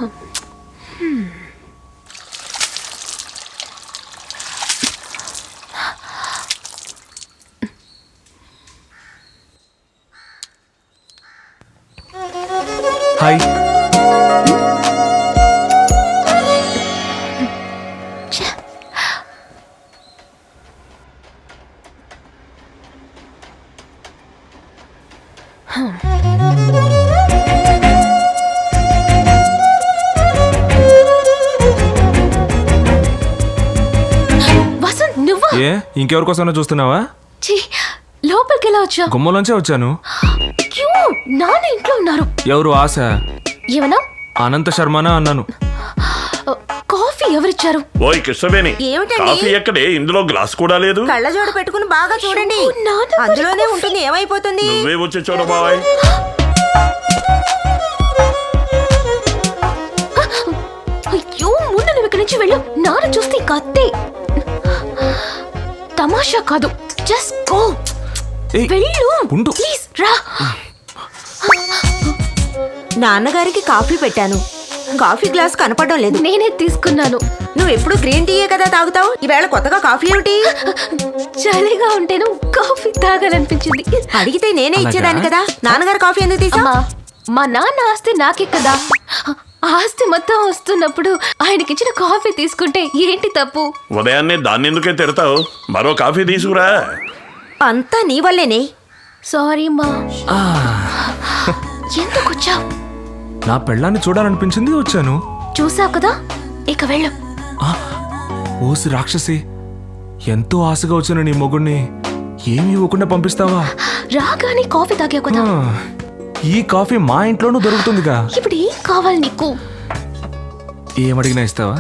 Hi. Vasant నువ్వా? ఏ ఇంకెవరి కోసమైనా చూస్తున్నావా? లోపలికి ఎలా వచ్చా? గుమ్మలోంచే వచ్చాను. నాన్న ఇంట్లో ఉన్నారు. ఎవరు? ఆశ. ఏమన్నా? అనంత శర్మనా అన్నాను. కాఫీ ఎవరిచ్చారు? ఓయ్ కృష్ణవేణి, ఏమిటండి? కాఫీ ఎక్కడే? ఇందులో గ్లాస్ కూడా లేదు. కళ్ళజోడు పెట్టుకుని బాగా చూడండి, నాన్న అందులోనే ఉంటుంది. ఏమైపోతుంది? నువ్వే వచ్చి చూడ బాబాయ్. అయ్యో, ముందు నువ్వు ఇక్కడి నుంచి వెళ్ళు. నాన్న చూస్తే కత్తే. తమాషా కాదు, జస్ట్ గో. ఏయ్, వెళ్ళు ఉండు. ప్లీజ్ రా. నాన్నగారికి కాఫీ పెట్టాను, కాఫీ గ్లాస్ కనపడడం లేదు. నేనే తీసుకున్నాను. నువ్వు ఎప్పుడు గ్రీన్ టీయే కదా తాగుతావు, ఈవేళ కొత్తగా కాఫీ ఏమిటి? చలిగా ఉంటేను కాఫీ తాగాలనిపించింది. అడిగితే నేనే అలాగా? ఇచ్చేదాన్ని కదా. నాన్నగారు కాఫీ ఎందుకు తీసా? అమ్మా, మా నాన్న ఆస్తి నాకే కదా. ఆస్తి మొత్తం వస్తున్నప్పుడు ఆయనకిచ్చిన కాఫీ తీసుకుంటే ఏంటి తప్పు? ఉదయాన్నే దాన్ని ఎందుకే తిడతావు? మరో కాఫీ తీసుకురా. అంతా నీ వల్లేనే. సారీ మా. ఎందుకు వచ్చావు? నా పెళ్ళాన్ని చూడాలనిపించింది, వచ్చాను. చూసావు కదా, ఇక వెళ్ళు. ఓసి రాక్షసి, ఎంతో ఆశగా వచ్చిన నీ మొగుడిని ఏమీ ఇవ్వకుండా పంపిస్తావా? రాగానే కాఫీ తాగావు కదా. ఈ కాఫీ మా ఇంట్లోనూ దొరుకుతుందిగా. ఇప్పుడు ఏం కావాలి నీకు? ఏమడిగినా ఇస్తావా?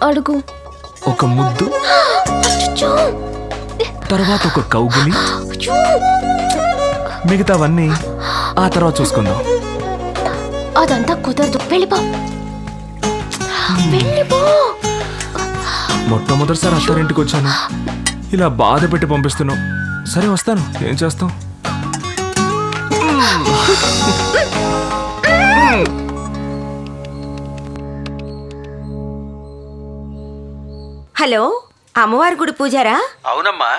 అడుగు. ఒక ముద్దు, అచ్చచ్చో. తర్వాత ఒక కౌగిలి, అచ్చో. మిగతావన్నీ ఆ తర్వాత చూసుకుందాం. అదంతా కుదరదు, వెళ్ళిపో. వెళ్ళిపో. మొట్టమొదటిసారి అత్తారింటికి వచ్చాను, ఇలా బాధ పెట్టి పంపిస్తున్నావు. సరే వస్తాను, ఏం చేస్తాం. హలో, అమ్మవారి గుడి పూజారా? అవునమ్మా.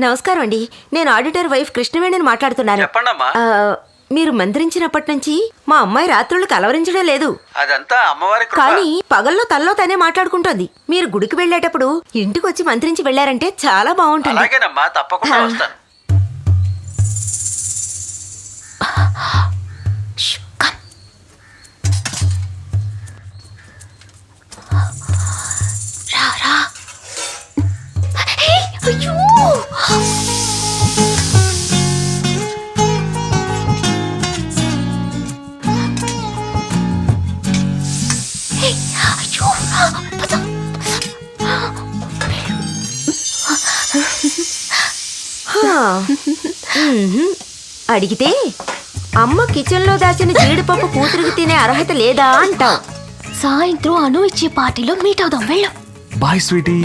నమస్కారం అండి, నేను ఆడిటర్ వైఫ్ కృష్ణవేణిని మాట్లాడుతున్నాను. చెప్పండమ్మా. మీరు మంత్రించినప్పటి నుంచి మా అమ్మాయి రాత్రులు కలవరించడం లేదు. అదంతా అమ్మవారి కృప. కానీ పగల్లో తల్లో తనే మాట్లాడుకుంటోంది. మీరు గుడికి వెళ్ళేటప్పుడు ఇంటికి వచ్చి మంత్రించి వెళ్ళారంటే చాలా బాగుంటుంది. అలాగేనమ్మా, తప్పకుండా వస్తాను. రా రా. అయ్యో, అయ్యో, పద. అడిగితే అమ్మ కిచెన్లో దాచిన జీడిపప్పు కూతురికి తినే అర్హత లేదా అంటావు. సాయంత్రం అను ఇచ్చే పార్టీలో మీట్ అవుదాం, వెళ్ళు. Bye sweetie.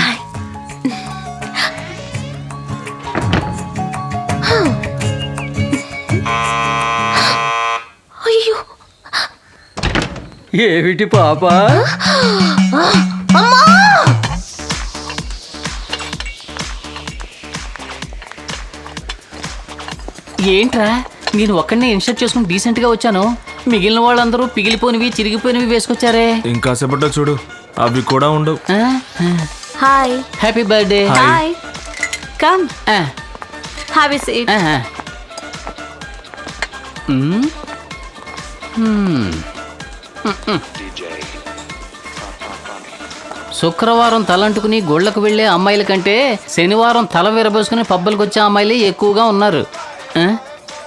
అయ్యో, ఏమిటి పాప? అమ్మా. ఏంట్రా, నేను ఒక్కడినే ఇన్స్టర్ట్ చేసుకుని డీసెంట్ గా వచ్చాను. మిగిలిన వాళ్ళందరూ పిగిలిపోయినవి చిరిగిపోయినవి వేసుకొచ్చారే. ఇంకా సేపట్లో చూడు, అవి కూడా ఉండవు. Hi. Happy birthday. Hi. Come have a seat. శుక్రవారం తలంటుకుని గోళ్లకు వెళ్లే అమ్మాయిల కంటే శనివారం తల విరబోసుకుని పబ్బులకు వచ్చే అమ్మాయిలే ఎక్కువగా ఉన్నారు.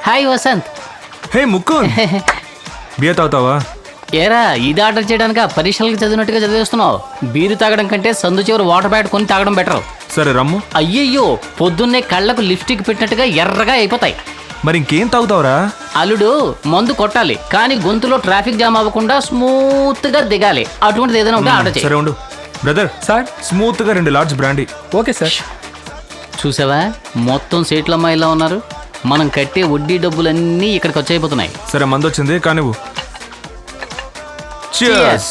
హాయ్ వసంత్. హే ముక్కు, బియర్ తాగుతావా? ఏరా, ఇది ఆర్డర్ చేయడానిక? పరీక్షలకు చదివినట్టుగా చదివేస్తున్నావు. బీరు తాగడం కంటే సందు చివరి వాటర్ బ్యాట్ కొని తాగడం బెటర్. సరే రమ్ము. అయ్యయ్యో, పొద్దున్నే కళ్ళకు లిప్స్టిక్ పెట్టినట్టుగా ఎర్రగా అయిపోతాయి. మరి ఇంకేం తాగుతావురా? అల్లుడు, మందు కొట్టాలి కానీ గొంతులో ట్రాఫిక్ జామ్ అవ్వకుండా స్మూత్ గా దిగాలి. అటువంటిది ఏదైనా ఉంటే ఆర్డర్ చేయి. సరే ఉండు బ్రదర్. సార్, స్మూత్ గా 2 లార్జ్ బ్రాండీ. Okay sir. చూసావా, మొత్తం సీట్ల అమ్మాయిలా ఉన్నారు. మనం కట్టే వడ్డీ డబ్బులన్నీ ఇక్కడికి వచ్చైపోతున్నాయి. సరే మందు వచ్చింది, కానివ్వు. Cheers.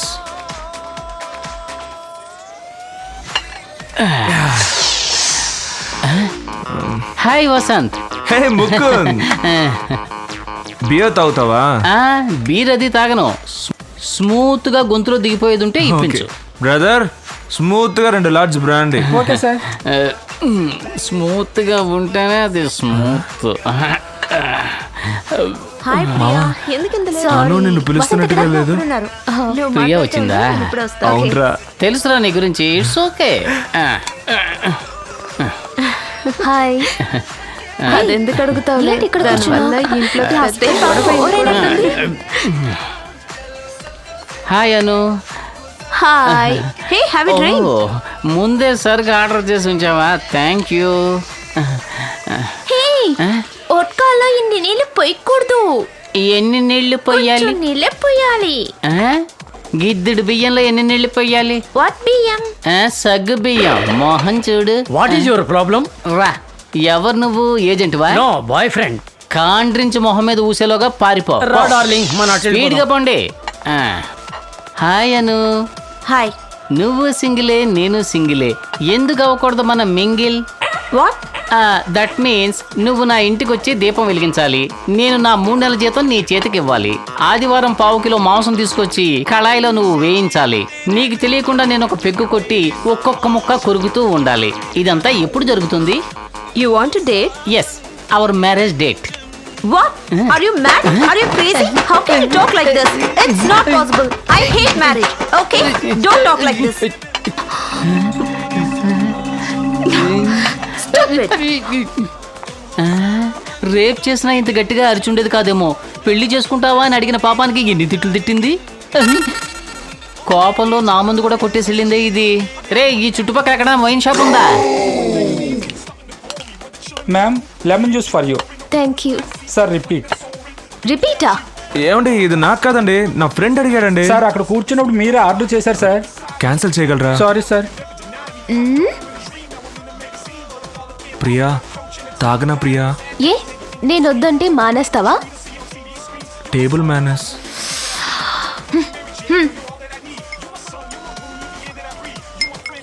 హాయ్ వసంత్. హే ముకుంద్, బియర్ తాగుతావా? బీర్ అది తాగను. స్మూత్ గా గొంతులో దిగిపోయేది ఉంటే ఇప్పించు. బ్రదర్, స్మూత్ గా 2 large brandy. Okay sir. Smooth గా ఉంటేనే అది స్మూత్. హాయ్ ప్రియా, ఎందుకు ఇంత లేట్? అను నిన్ను పిలుస్తున్నట్టుగా లేదు. ఉన్నారు. నువ్వు ప్రియా మాట్లాడితే వచ్చిందా? నేను ఇప్పుడు వస్తా. అవునరా. తెలుసురా నీ గురించి. It's okay. హాయ్. అదెందుకు అడుగుతావు? ఏంటి ఇక్కడ కూర్చున్నావ్? ఇంట్లో అస్తే ఓరైనట్టుంది. హాయ్ అను. Hi. Hey, have a drink. ఓ, ముందే సరిగా ఆర్డర్ చేసి ఉంచావా? Thank you. హే, ఒట్కాలో ఇన్ని నీళ్ళు పోయకూడదు. ఎన్ని నీళ్లు పోయాలి? కొంచెం నీళ్ళే పోయాలి. గిద్దెడు బియ్యంలో ఎన్ని నీళ్లు పోయాలి? వాట్ బియ్యం? సగ్గు బియ్యం. మోహన్ చూడు. What is your problem? రా. ఎవరు నువ్వు? ఏజెంట్ వా? No, boy friend. కాండ్రించి మొహం మీద ఊసేలోగా పారిపో. రా డార్లింగ్, మన స్పీడ్ గా పోండి. హాయ్ అను. హాయ్. నువ్వు సింగిలే, నేను సింగిలే. ఎందుకు అవ్వకూడదు మన మింగిల్? వాట్? దట్ మీన్స్ నువ్వు నా ఇంటికి వచ్చి దీపం వెలిగించాలి. నేను నా 3 నెలల జీతం నీ చేతికి ఇవ్వాలి. ఆదివారం 1/4 కిలో మాంసం తీసుకొచ్చి కళాయిలో నువ్వు వేయించాలి. నీకు తెలియకుండా నేను ఒక పెగ్గు కొట్టి ఒక్కొక్క ముక్క కొరుకుతూ ఉండాలి. ఇదంతా ఎప్పుడు జరుగుతుంది? You want to date? Yes, our marriage date. What? Are you mad? Are you crazy? How can you talk like this? It's not possible. I hate marriage. Okay? Don't talk like this. Stop it. Rape చేసినా ఇంత గట్టిగా అరిచుండేది కాదేమో. పెళ్లి చేసుకుంటావా అని అడిగిన పాపానికి ఎన్ని తిట్లు తిట్టింది. కోపంలో నా ముందు కూడా కొట్టేసి వెళ్ళిందే ఇది. రే, ఈ చుట్టుపక్కల ఎక్కడ వైన్ షాప్ ఉందా? Ma'am, lemon juice for you. Thank you. Sir repeat. రిపీటా? ఏమండి, ఇది నాకు కాదండి, నా ఫ్రెండ్ అడిగాడండి. సార్ అక్కడ కూర్చున్నప్పుడు మీరే ఆర్డర్ చేశారు సార్. క్యాన్సిల్ చేయగలరా? Sorry sir. ప్రియా, తాగనా ప్రియా? ఏ, నేను వద్దంటే మానేస్తావా? Table manners.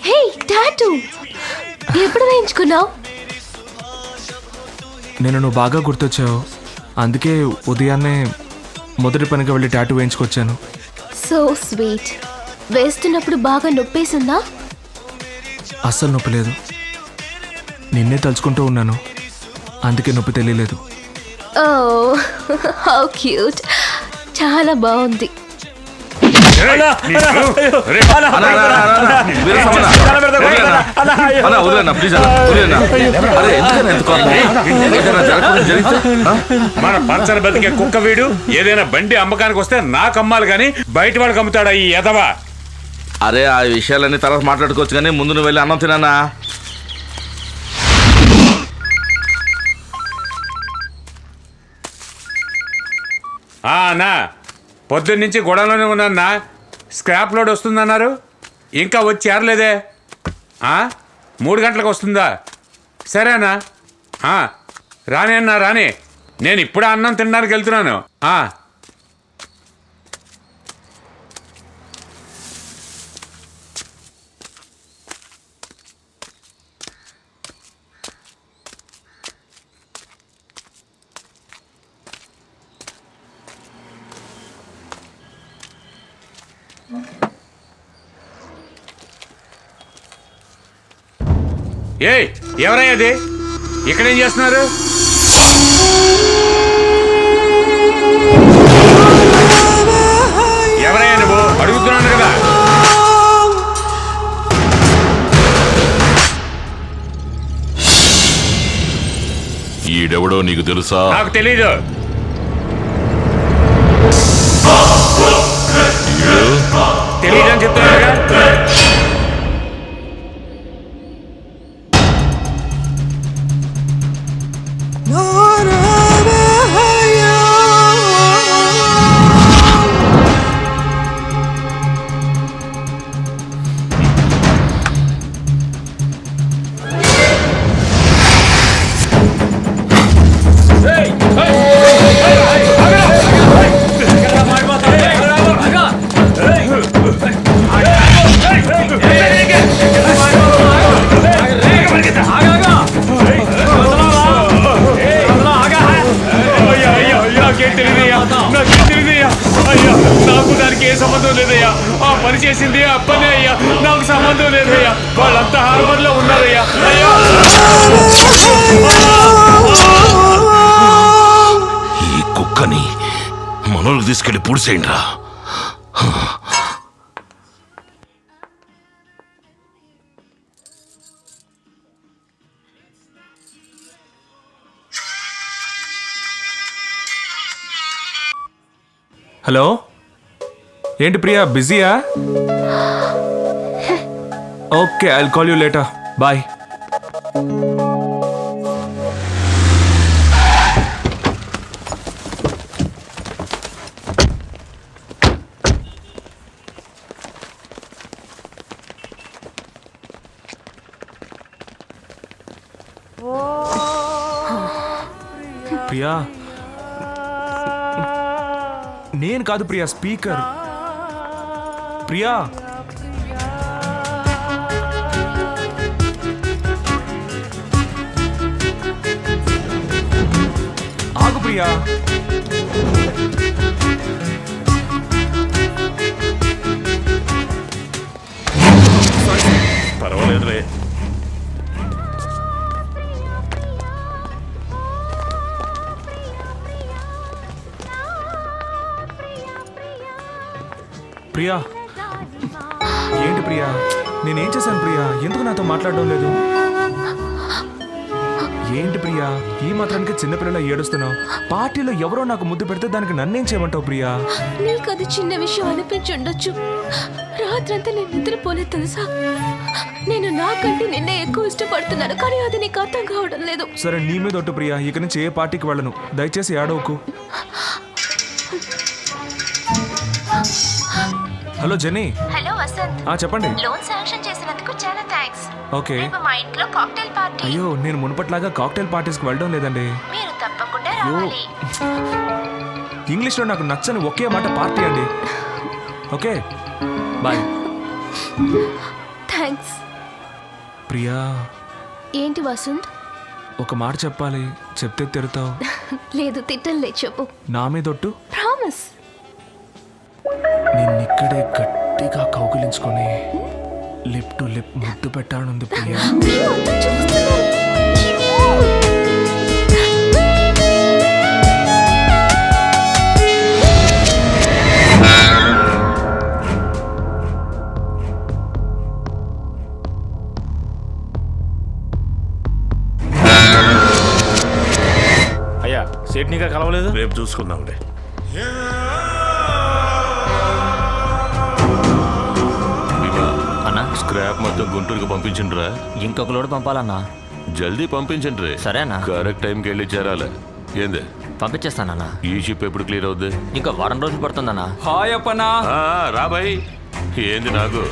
హే, టాటూ ఎప్పుడు వేయించుకున్నావు? నేను నువ్వు బాగా గుర్తొచ్చావు, అందుకే ఉదయాన్నే మొదటి పనిగా వెళ్ళి టాటూ వేయించుకొచ్చాను. So sweet. వేస్తున్నప్పుడు బాగా నొప్పేసిందా? అస్సలు నొప్పి లేదు. నిన్నే తలుచుకుంటూ ఉన్నాను, అందుకే నొప్పి తెలియలేదు. ఓ, హౌ క్యూట్. చాలా బాగుంది. మన పంచన బతికే కుక్క వీడు ఏదైనా బండి అమ్మకానికి వస్తే నాకు అమ్మాలి కానీ బయట వాడికి అమ్ముతాడా ఈ ఎదవా? అరే, ఆ విషయాలన్నీ తర్వాత మాట్లాడుకోవచ్చు కానీ ముందు నువ్వు వెళ్ళి అన్నం తినానా? అన్నా, పొద్దున్న నుంచి గొడవలోనే ఉన్నా. స్క్రాప్ లోడ్ వస్తుందన్నారు, ఇంకా వచ్చి చేరలేదే. 3 గంటలకు వస్తుందా? సరేనా? రాని అన్నా, రాని. నేను ఇప్పుడే అన్నం తినడానికి వెళ్తున్నాను. ఏయ్, ఎవరయ్యా అది? ఇక్కడేం చేస్తున్నారు? ఎవరయ్యా నువ్వు? అడుగుతున్నాను కదా. ఈడెవడో నీకు తెలుసా? నాకు తెలీదు. తెలీదని చెప్తున్నానుగా. సంబంధం లేదయ్యా. ఆ పని చేసింది అప్పనే అయ్యా, నాకు సంబంధం లేదయ్యా. వాళ్ళంతా హార్బర్ లో ఉన్నారయ్యా. అయ్యా ఈ కుక్కని మనోళ్ళకి తీసుకెళ్లి పూడ్చేయండి రా. హలో, ఏంటి ప్రియా బిజీయా? Okay, I call you later. Bye. Priya, నేను కాదు ప్రియా, స్పీకర్. ప్రియా, ఆగు ప్రియా. పర్వాలేదులే. ప్రియా, ఏంటి ప్రియా, నేనేం చేశాను ప్రియా? ఎందుకు నాతో మాట్లాడడం లేదు? ఏంటి ప్రియా, ఈ మాత్రానికి చిన్నపిల్లల ఏడుస్తున్నావు? పార్టీలో ఎవరో నాకు ముద్దు పెడితే దానికి నన్నేం చేయమంటావు ప్రియా? నీకు అది చిన్న విషయం అనిపించుండొచ్చు. రాత్రంతా నేను నిద్రపోలేదు తెలుసా. నేను నాకంటే నిన్నే ఎక్కువ ఇష్టపడుతున్నాను, కానీ అది నీకు అర్థం కావడం లేదు. సరే, నీ మీద ఒట్టు ప్రియా, ఇక నుంచి ఏ పార్టీకి వెళ్ళను. దయచేసి ఏడవకు. Hello jenny. హలో వసంత్, చెప్పండి. లోన్ శాంక్షన్ చేసినందుకు చాలా థ్యాంక్స్. ఓకే. రేపు మా ఇంట్లో కాక్టైల్ పార్టీ. అయ్యో, నేను మునుపట్లాగా కాక్టైల్ పార్టీస్కి వెళ్ళడం లేదండి. మీరు తప్పకుండా రావాలి. ఇంగ్లీష్లో నాకు నచ్చని ఒకే మాట పార్టీ అండి. Okay, bye. థ్యాంక్స్. ప్రియా, ఏంటి వసంత్? ఒక మాట చెప్పాలి, చెప్తే తిడతావు. లేదు, తిట్టంలే, చెప్పు. నా మీదొట్టు. ప్రామిస్. నిన్నిక్కడే గట్టిగా కౌగిలించుకొని లిప్ టు లిప్ ముద్దు పెట్టాలనుంది ప్రియా. అయ్యా, సేట్నిగా కలవలేదు. రేపు చూసుకుందాంలే. అన్నా, స్క్రాప్ మొత్తం గుంటూరుకు పంపించండిరా. ఇంకొక లోడ్ పంపాలన్నా. జల్దీ పంపించండి. సరేనా? కరెక్ట్ టైంకి వెళ్ళి చేరాలి. ఏంది పంపించేస్తానన్నా. ఈ షిప్ ఎప్పుడు క్లియర్ అవుద్ది? ఇంకా వారం రోజులు పడుతుందన్నా. హాయ్ అప్పనా. రాబాయ్. ఏంది నాకు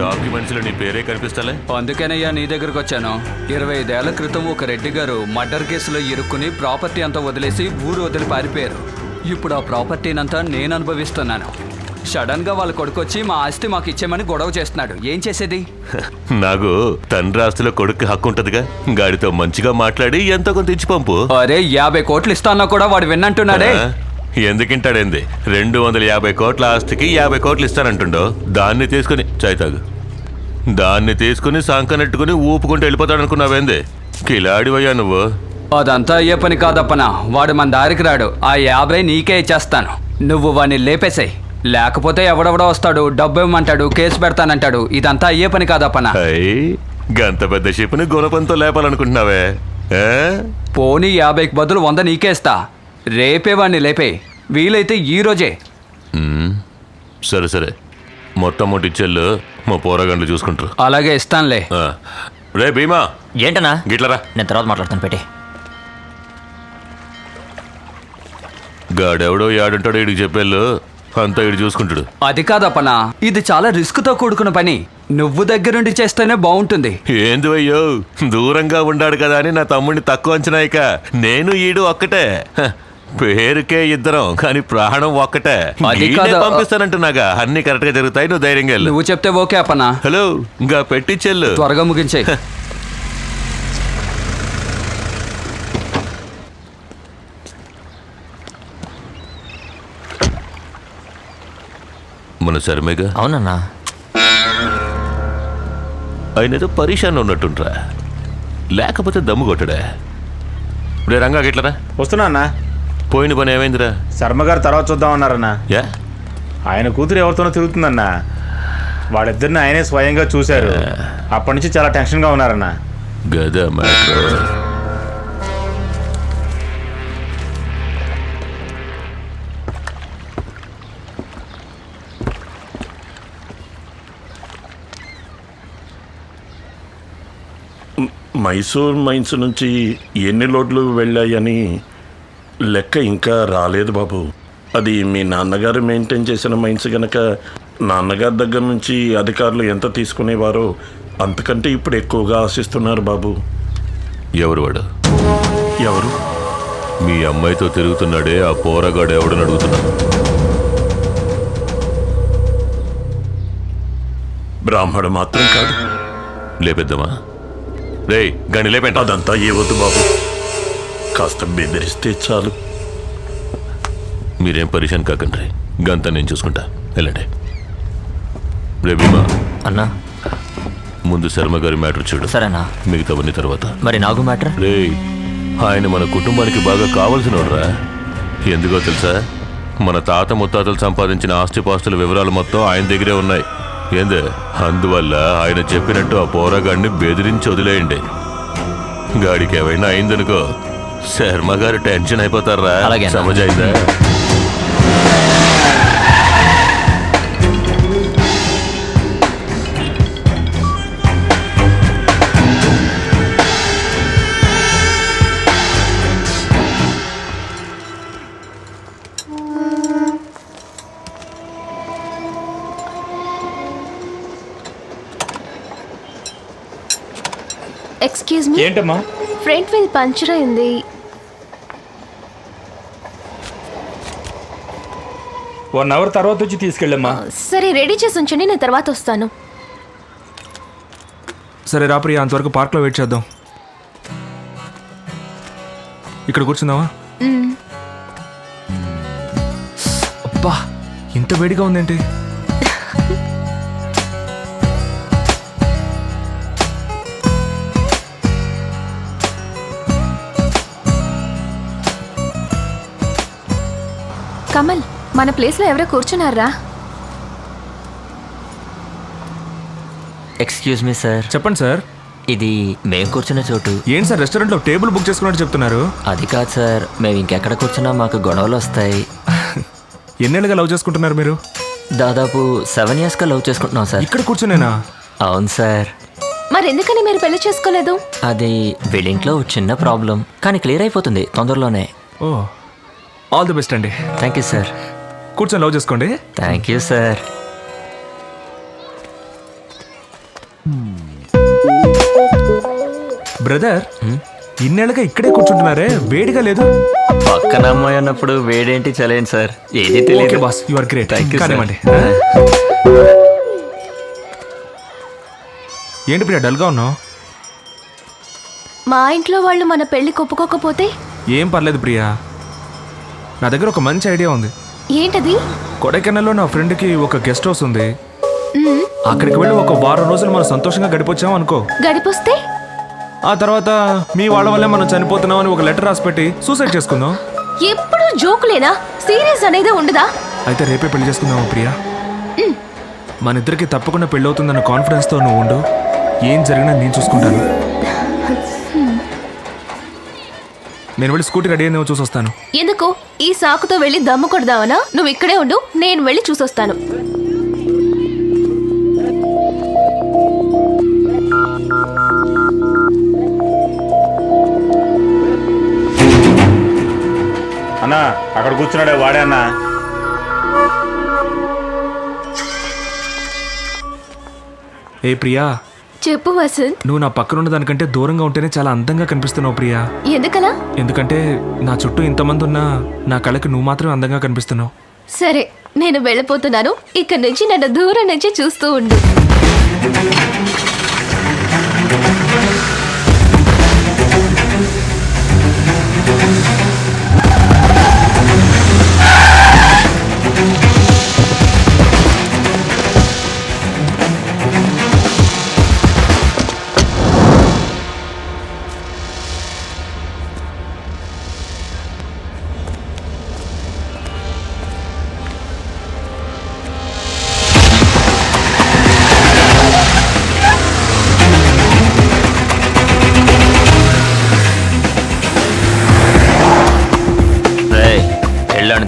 డాక్యుమెంట్స్ లో నీ పేరే కనిపిస్తలే? అందుకనయ్యా నీ దగ్గరకు వచ్చాను. 25 ఏళ్ల క్రితం ఒక రెడ్డి గారు మర్డర్ కేసులో ఇరుక్కుని ప్రాపర్టీ అంతా వదిలేసి ఊరు వదిలి పారిపోయారు. ఇప్పుడు ఆ ప్రాపర్టీనంతా నేను అనుభవిస్తున్నాను. సడన్ గా వాళ్ళ కొడుకొచ్చి మా ఆస్తి మాకు ఇచ్చేమని గొడవ చేస్తున్నాడు. ఏం చేసేది? నాకు తండ్రి ఆస్తిలో కొడుకు హక్కు ఉంటదిగా. గాడితో మంచిగా మాట్లాడి ఎంతో కొంత ఇచ్చి పంపు. అరే 50 కోట్లు ఇస్తాన్నా కూడా వాడు విన్నంటున్నాడే. ఎందుకింటాడేంది? 250 కోట్ల ఆస్తికి 50 కోట్లు ఇస్తానంటుండో. దాన్ని తీసుకుని చాయ్తాగు. దాన్ని తీసుకుని సంకనెట్టుకుని ఊపుకుంటూ వెళ్ళిపోతాడనుకున్నావేంది? కిలాడివయ్యా నువ్వు. అదంతా అయ్యే పని కాదప్పనా. వాడు మన దారికి రాడు. ఆ 50 నీకే ఇచ్చేస్తాను. నువ్వు వాడిని లేపేసాయి. లేకపోతే ఎవడెవడో వస్తాడు, డబ్బు ఇవ్వమంటాడు, కేసు పెడతానంటాడు. ఇదంతా అయ్యే పని కాదప్పనా. గంత పెద్ద షిప్ని గుణపంతో లేపాలనుకుంటున్నావే? పోనీ 50కి బదులు 100 నీకేస్తా. రేపే వాడిని లేపే, వీలైతే ఈ రోజే. సరే సరే, మొత్తం మొట్టి ఇచ్చేళ్ళు మా పోరగండ్లు చూసుకుంటారు. అలాగే ఇస్తానులే. రే భీమా. ఏంటన్నా? గిట్లరా. నేను తర్వాత మాట్లాడతాను. పెట్టి గాడెవడో యాడుంటాడో ఇడికి చెప్పేళ్ళు అంతా ఇడు చూసుకుంటాడు. అది కాదప్పనా, ఇది చాలా రిస్క్ తో కూడుకున్న పని. నువ్వు దగ్గరుండి చేస్తేనే బాగుంటుంది. ఏంది అయ్యో, దూరంగా ఉండాడు కదా అని నా తమ్ముడిని తక్కువ అంచనాయిక. నేను ఈడు ఒక్కటే. పేరుకే ఇద్దరం, కానీ ప్రాణం ఒక్కటే. పంపిస్తానంటున్నాగా. అన్ని కరెక్ట్ గా జరుగుతాయి, నువ్వు ధైర్యంగా వెళ్ళు. నువ్వు చెప్తే ఓకే అప్పనా. హలో, ఇంకా పెట్టించెళ్ళు. త్వరగా ముగించేయి. మన శర్మేగా అవునన్నా. ఆయన ఏదో పరీక్షాన్ని ఉన్నట్టుంట్రా, లేకపోతే దమ్ము కొట్టడా. రే రంగా గిట్లరా వస్తున్నా అన్న. పోయిన పని ఏమైందిరా? శర్మగారు తర్వాత చూద్దామన్నారన్న. యా ఆయన కూతురు ఎవరితోనో తిరుగుతుందన్న. వాళ్ళిద్దరిని ఆయనే స్వయంగా చూశారు. అప్పటి నుంచి చాలా టెన్షన్గా ఉన్నారన్న. గదా మ్యాటర్. మైసూర్ మైన్స్ నుంచి ఎన్ని లోడ్లు వెళ్ళాయని లెక్క ఇంకా రాలేదు బాబు. అది మీ నాన్నగారు మెయింటైన్ చేసిన మైన్స్ గనక నాన్నగారి దగ్గర నుంచి అధికారులు ఎంత తీసుకునేవారో అంతకంటే ఇప్పుడు ఎక్కువగా ఆశిస్తున్నారు బాబు. ఎవరు వాడు? ఎవరు? మీ అమ్మాయితో తిరుగుతున్నాడే ఆ పోరగాడు ఎవడని అడుగుతున్నా. బ్రాహ్మడు మాత్రం కాదు. లేపెద్దామా? రే గని లేపెంట. అదంతా ఏ వద్దు బాబు, కాస్త బెదిరిస్తే చాలు. మీరేం పరిశాన్ కాకండి, గంతా నేను చూసుకుంటా. వెళ్ళండి. రే భీమా అన్నా. ముందు శర్మ గారి మ్యాటర్ చూడు. సరేనా? మిగతావన్నీ తర్వాత. మరి నాగు మ్యాటర్? రే ఆయన మన కుటుంబానికి బాగా కావాల్సినోడ్రా. ఎందుకో తెలుసా? మన తాత ముత్తాతలు సంపాదించిన ఆస్తిపాస్తుల వివరాలు మొత్తం ఆయన దగ్గరే ఉన్నాయి. ఏందే, అందువల్ల ఆయన చెప్పినట్టు ఆ పోరాగాడిని బెదిరించి వదిలేయండి. గాడికి ఏమైనా అయిందనుకో శర్మ గారు టెన్షన్ అయిపోతారా. సమజైందా? Excuse me. ఏంటమ్మా? ఫ్రంట్ వీల్ పంచర్ అయింది. వన్ అవర్ తర్వాత వచ్చి తీసుకెళ్ళమ్మా. సరే రెడీ చేసి ఉంచండి, నేను తర్వాత వస్తాను. సరే రా ప్రియా, అంతవరకు పార్క్లో వెయిట్ చేద్దాం. ఇక్కడ కూర్చుందామా? అబ్బా ఇంత వేడిగా ఉందేంటి? కమల్, మన ప్లేస్లో ఎవరో కూర్చున్నారా? Excuse me sir. చెప్పండి సార్. ఇది మేము కూర్చున్న చోటు. ఏంటి సార్ రెస్టారెంట్లో టేబుల్ బుక్ చేసుకున్నట్టు చెప్తున్నారు? అది కాదు సార్, మేము ఇంకెక్కడ కూర్చున్నా మాకు గొడవలు వస్తాయి. ఎన్నేళ్ళుగా లవ్ చేసుకుంటున్నారు మీరు? దాదాపు 7 yearsగా లవ్ చేసుకుంటున్నాం సార్. ఇక్కడ కూర్చునేనా? అవును సార్. మరి ఎందుకని మీరు పెళ్లి చేసుకోలేదు? అది వీళ్ళింట్లో చిన్న ప్రాబ్లం, కానీ క్లియర్ అయిపోతుంది తొందరలోనే. ఓ, ఆల్ ది బెస్ట్ అండి. Thank you sir. కూర్చొని లవ్ చేసుకోండి. Thank you sir. బ్రదర్, ఇన్నేళ్ళగా ఇక్కడే కూర్చుంటున్నారే, వేడిగా లేదు? పక్కన అమ్మాయి అన్నప్పుడు వేడేంటి చలేంటి సార్, ఏది ఓకే తెలియదు. Boss, you are great. కానివ్వండి. ఏంటి ప్రియా డల్గా ఉన్నావు? మా ఇంట్లో వాళ్ళు మన పెళ్లి ఒప్పుకోకపోతే? ఏం పర్లేదు ప్రియా, నా దగ్గర ఒక మంచి ఐడియా ఉంది. ఏంటది? కొడైకెనాల్లో నా ఫ్రెండ్కి ఒక గెస్ట్ హౌస్ ఉంది. అక్కడికి వెళ్ళి ఒక వారం రోజులు మనం సంతోషంగా గడిపొచ్చాం అనుకో. గడిపొస్తే ఆ తర్వాత మీ వాళ్ళ వల్లే మనం చనిపోతున్నాం అని ఒక లెటర్ రాసి పెట్టి సూసైడ్ చేసుకుందాం. ఎప్పుడు జోకులేనా? సీరియస్ అనేది ఉండదా? అయితే రేపే పెళ్లి చేసుకుందామా ప్రియా? మన ఇద్దరికి తప్పకుండా పెళ్ళవుతుందన్న కాన్ఫిడెన్స్తో నువ్వు ఉండు. ఏం జరిగినా నేను చూసుకుంటాను. నేను వెళ్ళి స్కూటీ రెడీ అయిందేమో చూసొస్తాను. ఎందుకు? ఈ సాకుతో వెళ్ళి దమ్ము కొడదావనా? నువ్వు ఇక్కడే ఉండు, నేను వెళ్ళి చూసొస్తాను. అన్నా అక్కడ కూర్చున్నాడే వాడే అన్నా. ఏ ప్రియా, చెప్పు వసంత్. నువ్వు నా పక్కన ఉన్న దానికంటే దూరంగా ఉంటేనే చాలా అందంగా కనిపిస్తున్నావు ప్రియా. ఎందుకలా? ఎందుకంటే నా చుట్టూ ఇంతమంది ఉన్నా నా కళ్ళకి నువ్వు మాత్రమే అందంగా కనిపిస్తున్నావు. సరే, నేను వెళ్ళిపోతున్నాను. ఇక్కడి నుంచి నన్ను దూరం నుంచి చూస్తూ ఉండు.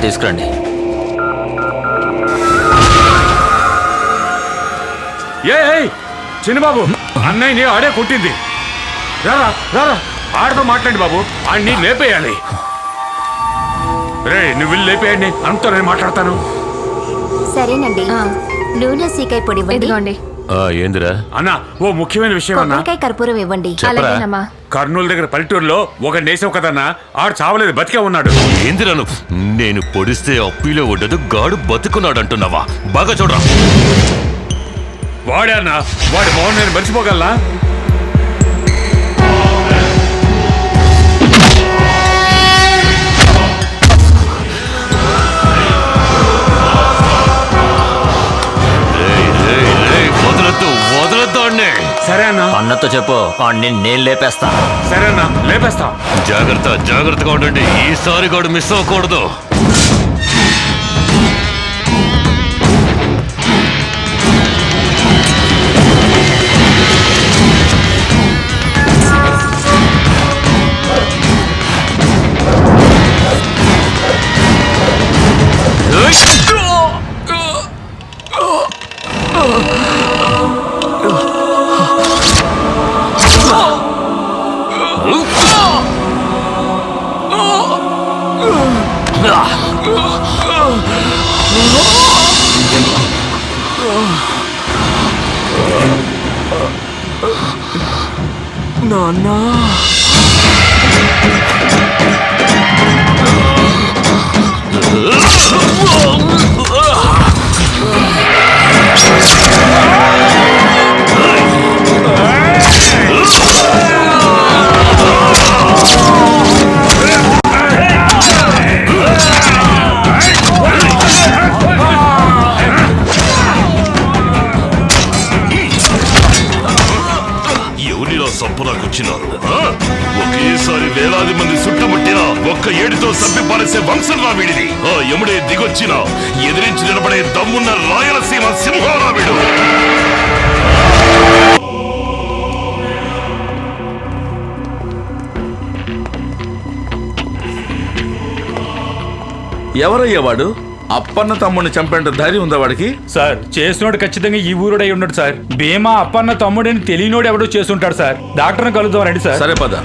తీసుకురండి. ఏయ్ చిన్నబాబు, అన్నయ్యని ఆడే కొట్టింది. రారా రారా, ఆడతో మాట్లాడి బాబు, ఆడిని లేపేయాలి. రే నువ్వు వెళ్ళి లేపేయండి, అంతా నేను మాట్లాడతాను. సరేనండి. నూనె సీకాయ పొడి ఇవ్వండి. ఏందిరా అన్న, ఓ ముఖ్యమైన విషయం అన్న. కొబ్బరికాయ కర్పూరం ఇవ్వండి. చెప్పరా? కర్నూలు దగ్గర పల్లెటూరులో ఒక నేసం కదన్నా, ఆడు చావలేదు, బతికే ఉన్నాడు. ఏందిరా నువ్వు? నేను పొడిస్తే అప్పిలో ఉండదు, గాడు బతుకున్నాడు అంటున్నావా? బాగా చూడరా. వాడే అన్న, వాడి మౌన్ నేను మర్చిపోగలనా? వదలొద్దు అన్నే. సరే అన్న. అన్నతో చెప్పు, అన్ని నేను లేపేస్తా. సరే అన్న, లేపేస్తా. జాగ్రత్తగా ఉండండి, ఈసారి గాడు మిస్ అవ్వకూడదు. నాన్నా సంపరాకొచ్చినారు. ఒకేసారి వేలాది మంది చుట్టుముట్టిన ఒక్క ఏడుతో సభ్య పారేసే వంశం రా వీడిది. ఆ యముడే దిగొచ్చిన ఎదిరించి నిలబడే దమ్మున్న రాయలసీమ సింహారా వీడు. ఎవరయ్యా వాడు? అప్పన్న తమ్ముడిని చంపేంత ధైర్యం ఉందా వాడికి? సార్ చేసినోడు ఖచ్చితంగా ఈ ఊరుడై ఉన్నాడు సార్. భీమా అప్పన్న తమ్ముడని తెలియనోడు ఎవడో చేస్తుంటాడు సార్. డాక్టర్ని కలుద్దాం రండి సార్. సరే పద.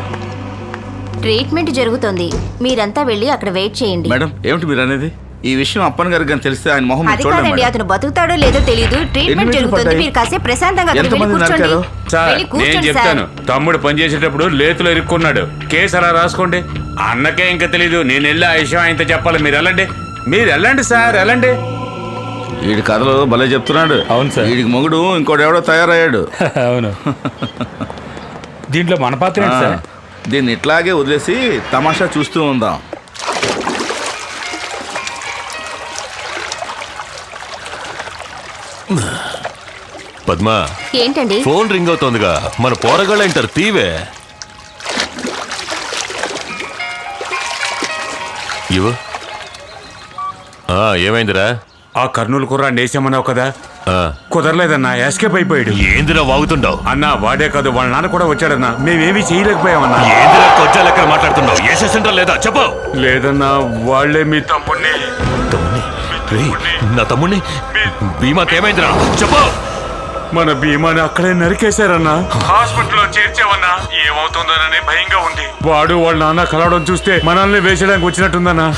ట్రీట్మెంట్ జరుగుతుంది, మీరంతా వెళ్ళి అక్కడ వెయిట్ చేయండి. మేడం, ఏమిటి మీరు అనేది? ఈ విషయం అప్పన్న గారికి కానీ తెలిస్తే ఆయన మొహం అది చూడండి కాదండి, మేడం. అతను బతుకుతాడో లేదో తెలియదు. ట్రీట్మెంట్ జరుగుతుంది, మీరు కాసేపు ప్రశాంతంగా అక్కడికి వెళ్ళి ఎంతమంది కూర్చోండి. నరికారు? సార్ వెళ్ళి నేను కూర్చోండి చెప్తాను. సార్. తమ్ముడు పనిచేసేటప్పుడు లేతులో ఇరుక్కున్నాడు. కేసు అలా రాసుకోండి. అన్నకే ఇంకా తెలీదు, నేను వెళ్ళి ఆ విషయం ఆయనతో చెప్పాలి. మీరు వెళ్ళండి సార్, వెళ్ళండి. వీడి కథలు భలే చెప్తున్నాడు. అవును సార్. వీడికి మొగుడు ఇంకోటి ఎవడో తయారయ్యాడు. అవును. దీంట్లో మన పాత్ర ఏంటి సార్? దీన్ని ఇట్లాగే వదిలేసి తమాషా చూస్తూ ఉందాం. పద్మా, ఏంటండి? ఫోన్ రింగ్ అవుతోందిగా, మన పోరగాళ్ళు అంటారు, తీవే. ఇవ్వు. ఏమైందిరా? ఆ కర్నూలు కుర్రా నేసేమన్నావు కదా, కుదరలేదన్నా, ఎస్కేప్ అయిపోయాడు. ఏందిరా వాగుతుండవు? అన్నా వాడే కాదు, వాళ్ళ నాన్న కూడా వచ్చాడన్నా. మేమేమీ చేయలేకపోయామన్నా. ఏందిరా కొజ్జా లెక్క మాట్లాడుతున్నావు? ఏసేసంటా లేదా చెప్పు. లేదన్నా, వాళ్ళే మీ తమ్ముడిని. నా తమ్ముడిని? భీమాకేమైందిరా చెప్పు. మన భీమాని అక్కడే నరికేశారన్నా. హాస్పిటల్లో చేర్చామన్నా. ఏమవుతుందోనని భయంగా ఉంది. వాడు వాళ్ళ నాన్న కలవడం చూస్తే మనల్ని వేసేయడానికి వచ్చినట్టుందన్నా.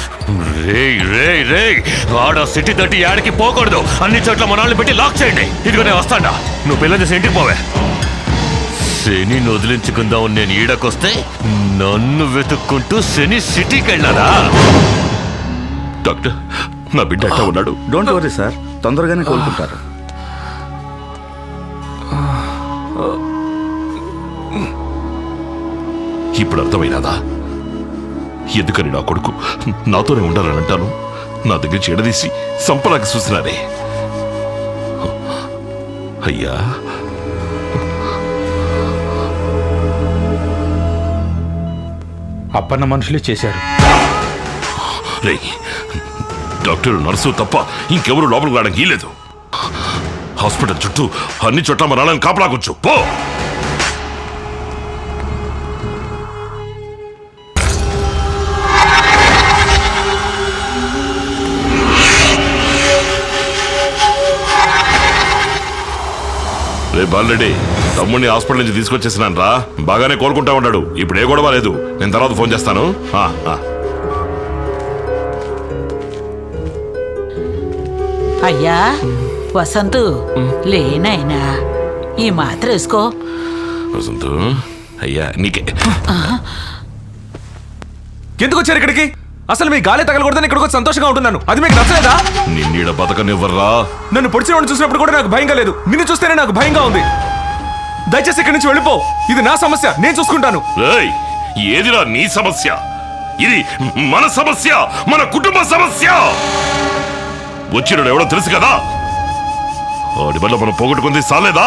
ఆడ సిటీ తట్టి యాడికి పోకూడదు. అన్ని చోట్ల మనల్ని పెట్టి లాక్ చేయండి. ఇదిగోనే వస్తాడా. నువ్వు పిల్లలు చేసి ఇంటికి పోవే. శని వదిలించుకుందాం నేను ఈడకొస్తే నన్ను వెతుక్కుంటూ శని సిటీకి వెళ్ళారా? డాక్టర్, నా బిడ్డ ఎట్లా ఉన్నాడు? డోంట్ వరీ సార్, తొందరగానే కోలుకుంటారు. ఇప్పుడు అర్థమైనదా ఎందుకని నా కొడుకు నాతోనే ఉండాలని అంటాను? నా దగ్గర చెడదీసి సంపలాగా చూసినారే. అయ్యా, అప్పన్న మనుషులే చేశారు. రే, డాక్టర్ నర్సు తప్ప ఇంకెవరు లోపలికి రావడానికి లేదు. హాస్పిటల్ చుట్టూ అన్ని చోట్ల మన వాళ్ళని కాపలాకొచ్చు. పో. రే బాలరెడ్డి, తమ్ముడిని హాస్పిటల్ నుంచి తీసుకొచ్చేసినాను రా. బాగానే కోలుకుంటా ఉన్నాడు. ఇప్పుడు ఏ గొడవ లేదు. నేను తర్వాత ఫోన్ చేస్తాను. అయ్యా వసంతు, లేనైనా ఈ మాత్ర వేసుకో. వసంతు అయ్యా, నీకే. ఎందుకు వచ్చారు ఇక్కడికి? అసలు మీ గాలి తగలకూడదని ఇక్కడికి వచ్చి సంతోషంగా ఉంటున్నాను. అది మీకు నచ్చలేదా? నిన్నీడ బతకనివ్వర్రా. నన్ను పొడిచిన వాడిని చూసినప్పుడు కూడా నాకు భయంగా లేదు. నిన్ను చూస్తేనే నాకు భయంగా ఉంది. దయచేసి ఇక్కడి నుంచి వెళ్ళిపో. ఇది నా సమస్య, నేను చూసుకుంటాను. ఏదిరా నీ సమస్య? ఇది మన సమస్య, మన కుటుంబ సమస్య. వచ్చినాడు ఎవడో తెలుసు కదా. వాడి వల్ల మనం పోగొట్టుకుంది సాలేదా?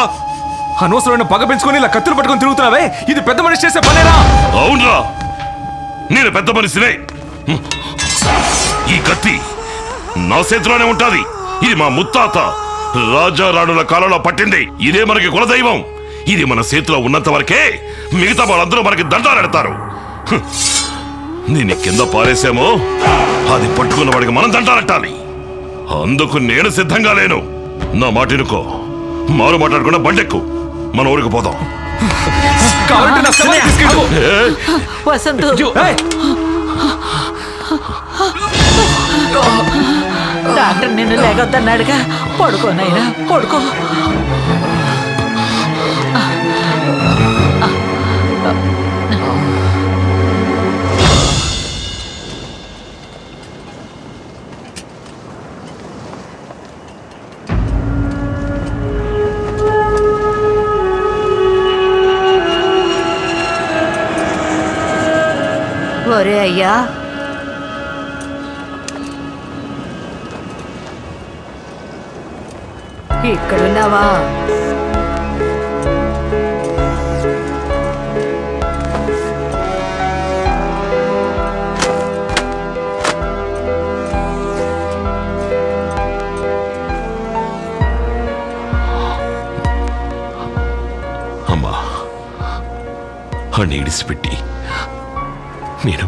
అనవసరమైన పగ పెంచుకొని ఇలా కత్తులు పట్టుకొని తిరుగుతున్నావే, ఇది పెద్ద మనిషి చేసే పనేనా? అవునరా, నేను పెద్ద మనిషినే. ఈ కత్తి నా చేతిలోనే ఉంటాది. ఇది మా ముత్తాత రాజా రాణుల కాలంలో పట్టింది. ఇదే మనకి కులదైవం. ఇది మన చేతిలో ఉన్నంత వరకే మిగతా వాళ్ళందరూ మనకి దండాలెడతారు. దీన్ని కింద పారేసామో అది పట్టుకున్న వాడికి మనం దండాలెట్టాలి. అందుకు నేను సిద్ధంగా లేను. నా మాటినుకో, మారు మాట్లాడకుండా బండెక్కు, మన ఊరికి పోదాం. వసంతు, డాక్టర్ నిన్ను లేకొద్దన్నాడుగా. పడుకోనైనా పడుకో. ఒరే అయ్యా, ఇక్కడున్నావా? అమ్మా, అని ఇడిసిపెట్టి నేను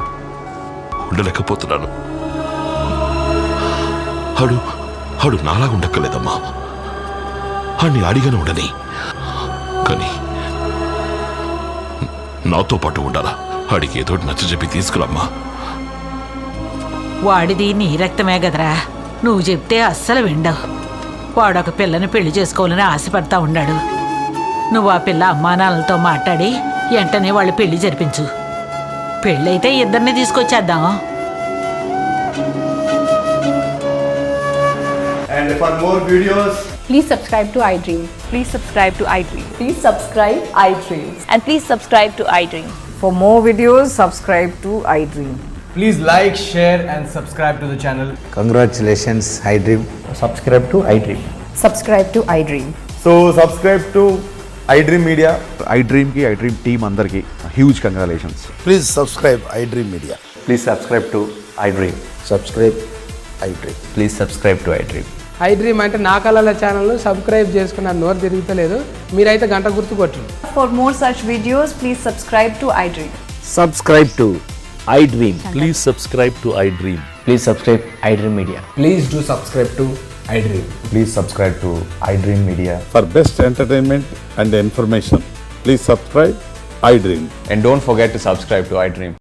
ఉండలేకపోతున్నాను. హడు నాలాగా ఉండక్కలేదమ్మా. అన్ని అడిగానే ఉండని, కానీ నాతో పాటు ఉండాలా. అడిగి ఏదో నచ్చ చెప్పి తీసుకురమ్మా. వాడిది నీ రక్తమే కదరా. నువ్వు చెప్తే అస్సలు విండవు. వాడొక పిల్లని పెళ్లి చేసుకోవాలని ఆశపడతా ఉన్నాడు. నువ్వు ఆ పిల్ల అమ్మానాన్నలతో మాట్లాడి వెంటనే వాళ్ళు పెళ్లి జరిపించు. పెళ్ళైతే ఇద్దరిని తీసుకొచ్చేద్దాం. And for more videos, please subscribe to iDream. Please subscribe to iDream. Please subscribe iDream. And please subscribe to iDream. For more videos, subscribe to iDream. please like, share and subscribe to the channel. Congratulations, iDream. Subscribe to iDream. Subscribe to iDream. So subscribe to iDream Media. iDream ki iDream team andarki huge congratulations. Please subscribe iDream Media. Please subscribe to iDream. Subscribe iDream. Please subscribe to iDream. iDream అంటే నా కళల channel subscribe చేసుకున్న నోరు తిరుగుతలేదు. మీరైతే గంట గుర్తు కొట్టండి. For more such videos, please subscribe to iDream. Subscribe to iDream. Please subscribe to iDream. Please subscribe iDream Media. Please do subscribe to iDream. Please subscribe to iDream Media. For best entertainment and information, please subscribe iDream. And don't forget to subscribe to iDream.